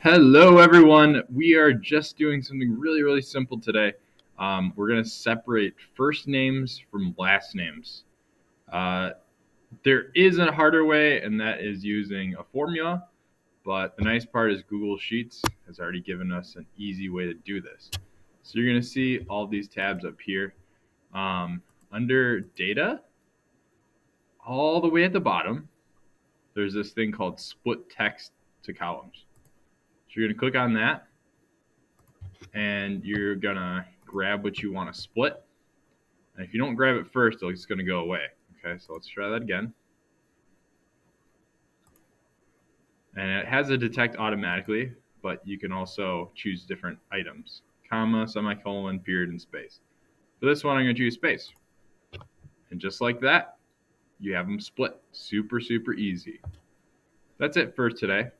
Hello, everyone. We are just doing something really, really simple today. We're going to separate first names from last names. Uh, there is a harder way, and that is using a formula. But the nice part is Google Sheets has already given us an easy way to do this. So you're going to see all these tabs up here. Under Data, all the way at the bottom, there's this thing called Split Text to Columns. So you're going to click on that and you're gonna grab what you want to split. And if you don't grab it first, it's gonna go away. Okay, so let's try that again. And it has a detect automatically, but you can also choose different items: comma, semicolon, period, and space. For this one, I'm gonna choose space. And just like that, you have them split. Super, super easy. That's it for today.